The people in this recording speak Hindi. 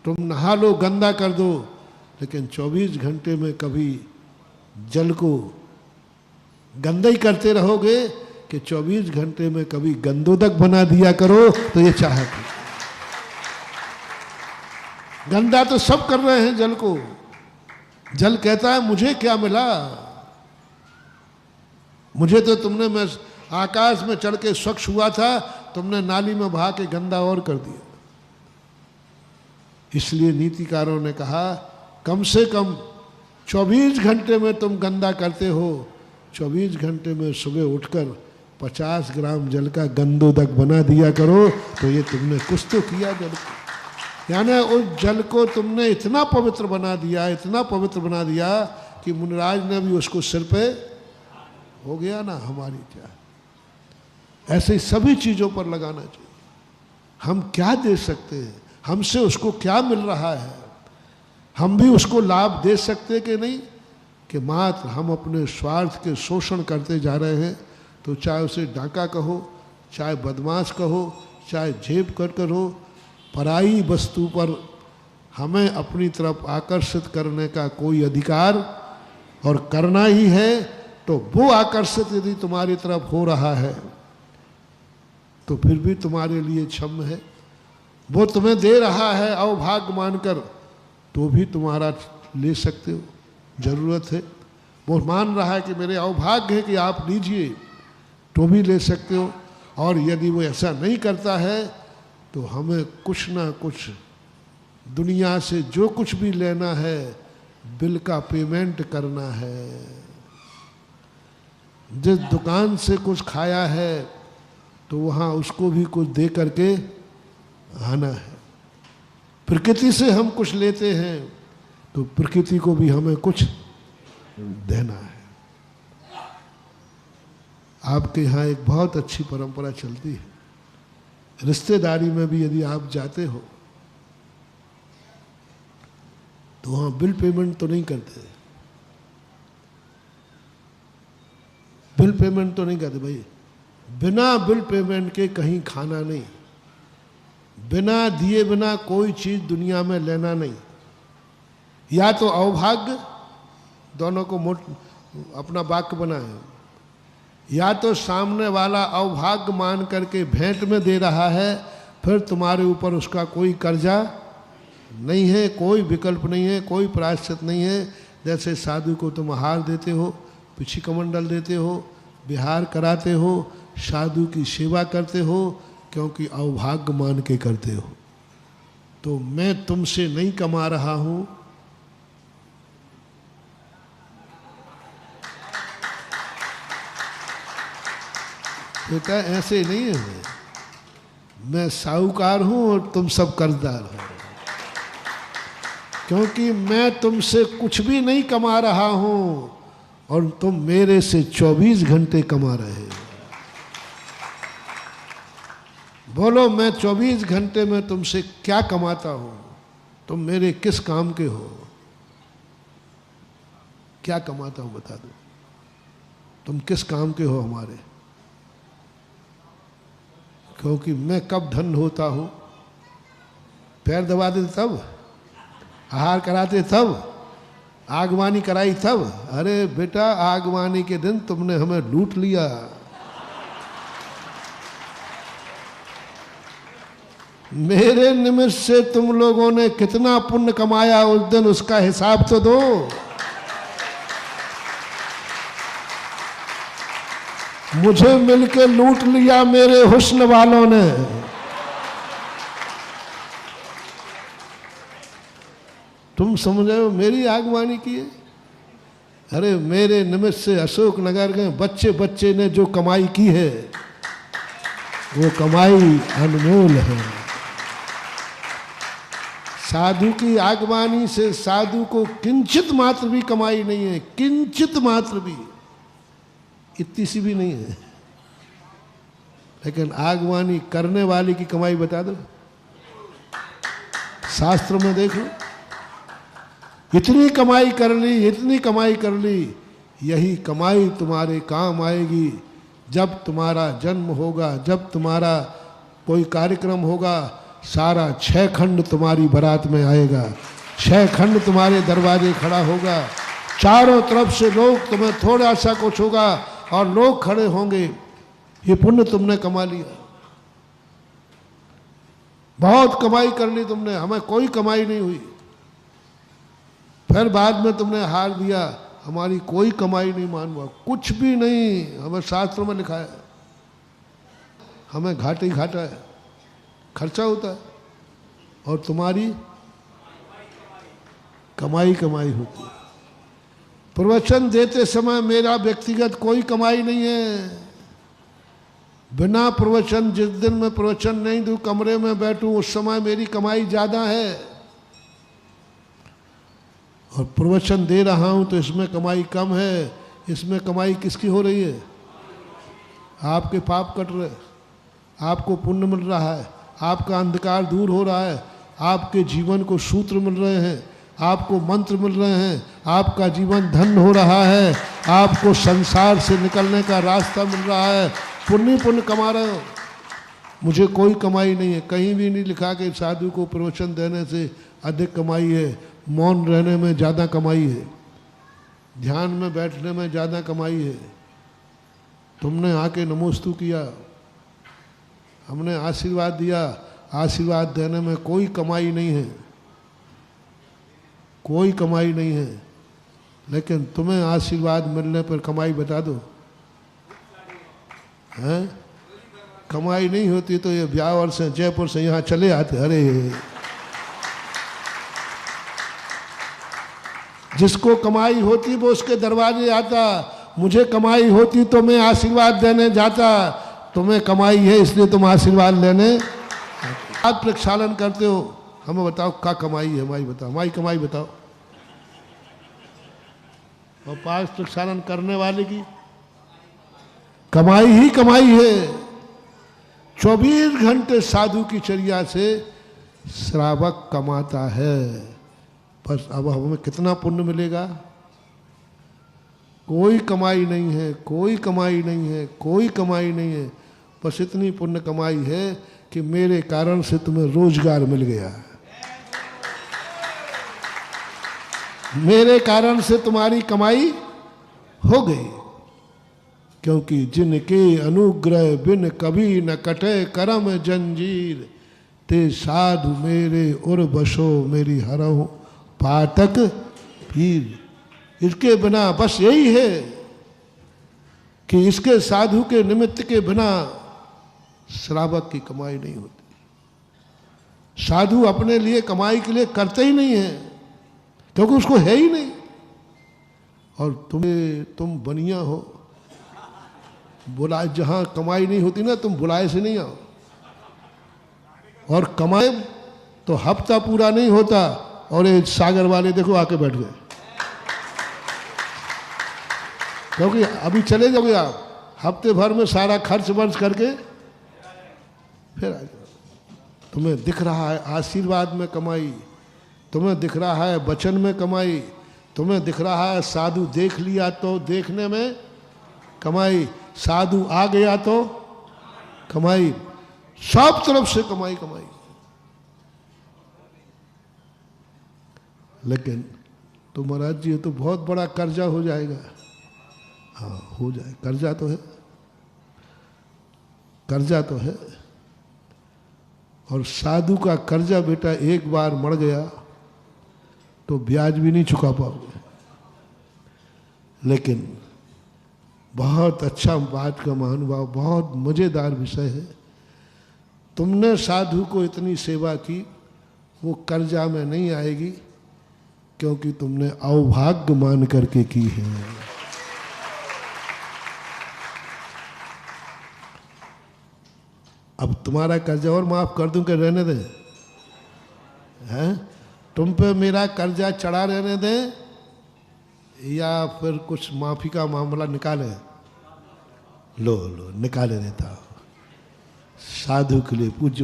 तुम नहा लो, गंदा कर दो, लेकिन 24 घंटे में कभी जल को गंदा ही करते रहोगे कि 24 घंटे में कभी गंदोदक बना दिया करो, तो ये चाहत है। गंदा तो सब कर रहे हैं जल को। जल कहता है मुझे क्या मिला, मुझे तो तुमने, मैं आकाश में चढ़ के स्वच्छ हुआ था, तुमने नाली में बहा के गंदा और कर दिया। इसलिए नीतिकारों ने कहा कम से कम 24 घंटे में तुम गंदा करते हो, 24 घंटे में सुबह उठकर 50 ग्राम जल का गंदोदक बना दिया करो, तो ये तुमने कुछ तो किया जल को। यानी उस जल को तुमने इतना पवित्र बना दिया, इतना पवित्र बना दिया कि मुनिराज ने भी उसको सिर पे हो गया ना हमारी चाह। ऐसे ही सभी चीज़ों पर लगाना चाहिए। हम क्या दे सकते हैं, हमसे उसको क्या मिल रहा है, हम भी उसको लाभ दे सकते कि नहीं, कि मात्र हम अपने स्वार्थ के शोषण करते जा रहे हैं। तो चाहे उसे डाका कहो, चाहे बदमाश कहो, चाहे जेब कर हो, पराई वस्तु पर हमें अपनी तरफ आकर्षित करने का कोई अधिकार और करना ही है, तो वो आकर्षित यदि तुम्हारी तरफ हो रहा है तो फिर भी तुम्हारे लिए क्षम्य है। वो तुम्हें दे रहा है अवभाग्य मानकर, तो भी तुम्हारा ले सकते हो, जरूरत है। वो मान रहा है कि मेरे अवभाग्य है कि आप लीजिए, तो भी ले सकते हो। और यदि वो ऐसा नहीं करता है तो हमें कुछ ना कुछ दुनिया से जो कुछ भी लेना है बिल का पेमेंट करना है। जिस दुकान से कुछ खाया है तो वहाँ उसको भी कुछ दे करके आना है। प्रकृति से हम कुछ लेते हैं तो प्रकृति को भी हमें कुछ देना है। आपके यहाँ एक बहुत अच्छी परंपरा चलती है, रिश्तेदारी में भी यदि आप जाते हो तो वहाँ बिल पेमेंट तो नहीं करते, बिल पेमेंट तो नहीं करते भाई। बिना बिल पेमेंट के कहीं खाना नहीं, बिना दिए बिना कोई चीज़ दुनिया में लेना नहीं। या तो अवभाग्य, दोनों को अपना वाक्य बनाए, या तो सामने वाला अवभाग्य मान करके भेंट में दे रहा है, फिर तुम्हारे ऊपर उसका कोई कर्जा नहीं है, कोई विकल्प नहीं है, कोई प्रायश्चित नहीं है। जैसे साधु को तुम आहार देते हो, पिछी कमंडल देते हो, विहार कराते हो, साधु की सेवा करते हो, क्योंकि अवभाग्य मान के करते हो। तो मैं तुमसे नहीं कमा रहा हूँ, बेटा ऐसे नहीं है, मैं साहूकार हूँ और तुम सब कर्जदार हो, क्योंकि मैं तुमसे कुछ भी नहीं कमा रहा हूँ और तुम मेरे से 24 घंटे कमा रहे हो। बोलो मैं 24 घंटे में तुमसे क्या कमाता हूँ, तुम मेरे किस काम के हो, क्या कमाता हूँ बता दो, तुम किस काम के हो हमारे। क्योंकि मैं कब धन होता हूँ, पैर दबा देते तब, आहार कराते तब, आगवानी कराई तब। अरे बेटा आगवानी के दिन तुमने हमें लूट लिया, मेरे निमित्त से तुम लोगों ने कितना पुण्य कमाया उस दिन, उसका हिसाब तो दो। मुझे मिलके लूट लिया मेरे हुस्न वालों ने। तुम समझ रहे हो मेरी आगवानी की है। अरे मेरे निमित्त से अशोक नगर के बच्चे बच्चे ने जो कमाई की है वो कमाई अनमोल है। साधु की आगवानी से साधु को किंचित मात्र भी कमाई नहीं है, किंचित मात्र भी, इतनी सी भी नहीं है। लेकिन आगवानी करने वाले की कमाई बता दो, शास्त्र में देख लो, इतनी कमाई कर ली, इतनी कमाई कर ली। यही कमाई तुम्हारे काम आएगी जब तुम्हारा जन्म होगा, जब तुम्हारा कोई कार्यक्रम होगा। सारा 6 खंड तुम्हारी बारात में आएगा, 6 खंड तुम्हारे दरवाजे खड़ा होगा, चारों तरफ से लोग, तुम्हें थोड़ा सा कुछ होगा और लोग खड़े होंगे, ये पुण्य तुमने कमा लिया, बहुत कमाई कर ली तुमने, हमें कोई कमाई नहीं हुई। फिर बाद में तुमने हार दिया, हमारी कोई कमाई नहीं मालूम, कुछ भी नहीं, हमें शास्त्रों में लिखा है, हमें घाटे ही घाटा है, खर्चा होता है, और तुम्हारी कमाई कमाई होती है। प्रवचन देते समय मेरा व्यक्तिगत कोई कमाई नहीं है। बिना प्रवचन, जिस दिन मैं प्रवचन नहीं दूं, कमरे में बैठूं, उस समय मेरी कमाई ज़्यादा है, और प्रवचन दे रहा हूं तो इसमें कमाई कम है। इसमें कमाई किसकी हो रही है? आपके पाप कट रहे, आपको पुण्य मिल रहा है, आपका अंधकार दूर हो रहा है, आपके जीवन को सूत्र मिल रहे हैं, आपको मंत्र मिल रहे हैं, आपका जीवन धन हो रहा है, आपको संसार से निकलने का रास्ता मिल रहा है, पुण्य कमा रहे हो। मुझे कोई कमाई नहीं है, कहीं भी नहीं लिखा कि साधु को प्रवचन देने से अधिक कमाई है, मौन रहने में ज़्यादा कमाई है, ध्यान में बैठने में ज़्यादा कमाई है। तुमने आके नमोस्तु किया, हमने आशीर्वाद दिया, आशीर्वाद देने में कोई कमाई नहीं है, कोई कमाई नहीं है, लेकिन तुम्हें आशीर्वाद मिलने पर कमाई बता दो, हैं? कमाई नहीं होती तो ये ब्यावर से, जयपुर से यहाँ चले आते। अरे जिसको कमाई होती वो उसके दरवाजे आता, मुझे कमाई होती तो मैं आशीर्वाद देने जाता, तुम्हें कमाई है इसलिए तुम आशीर्वाद लेने आप प्रक्षालन करते हो। हमें बताओ क्या कमाई है हमारी, बताओ हमारी कमाई बताओ। और पास प्रक्षालन करने वाले की कमाई ही कमाई है। 24 घंटे साधु की चर्या से श्रावक कमाता है, बस अब हमें कितना पुण्य मिलेगा? कोई कमाई नहीं है, कोई कमाई नहीं है, कोई कमाई नहीं है, बस इतनी पुण्य कमाई है कि मेरे कारण से तुम्हें रोजगार मिल गया, मेरे कारण से तुम्हारी कमाई हो गई। क्योंकि जिनके अनुग्रह बिन कभी न कटे करम जंजीर, ते साधु मेरे उर बसो मेरी हरहु पातक पीर। इसके बिना बस यही है कि इसके साधु के निमित्त के बिना श्रावक की कमाई नहीं होती। साधु अपने लिए कमाई के लिए करते ही नहीं है, क्योंकि उसको है ही नहीं। और तुम बनिया हो, बुलाए जहां कमाई नहीं होती ना, तुम बुलाए से नहीं आओ, और कमाए तो हफ्ता पूरा नहीं होता, और ये सागर वाले देखो आके बैठ गए, क्योंकि अभी चले जाओगे आप, हफ्ते भर में सारा खर्च वर्च करके फिर आ जाओ। तुम्हें दिख रहा है आशीर्वाद में कमाई, तुम्हें दिख रहा है वचन में कमाई, तुम्हें दिख रहा है साधु देख लिया तो देखने में कमाई, साधु आ गया तो कमाई, सब तरफ से कमाई कमाई। लेकिन तो महाराज जी ये तो बहुत बड़ा कर्जा हो जाएगा। हाँ हो जाए, कर्जा तो है, कर्जा तो है। और साधु का कर्जा बेटा एक बार मर गया तो ब्याज भी नहीं चुका पाओगे। लेकिन बहुत अच्छा बात का महानुभाव, बहुत मजेदार विषय है। तुमने साधु को इतनी सेवा की, वो कर्जा में नहीं आएगी, क्योंकि तुमने अवभाग्य मान करके की है। अब तुम्हारा कर्जा और माफ कर दूं कि रहने दे? हैं? तुम पे मेरा कर्जा चढ़ा रहने दें या फिर कुछ माफी का मामला निकाले? लो लो निकाले देता हूं। साधु के लिए पूज्य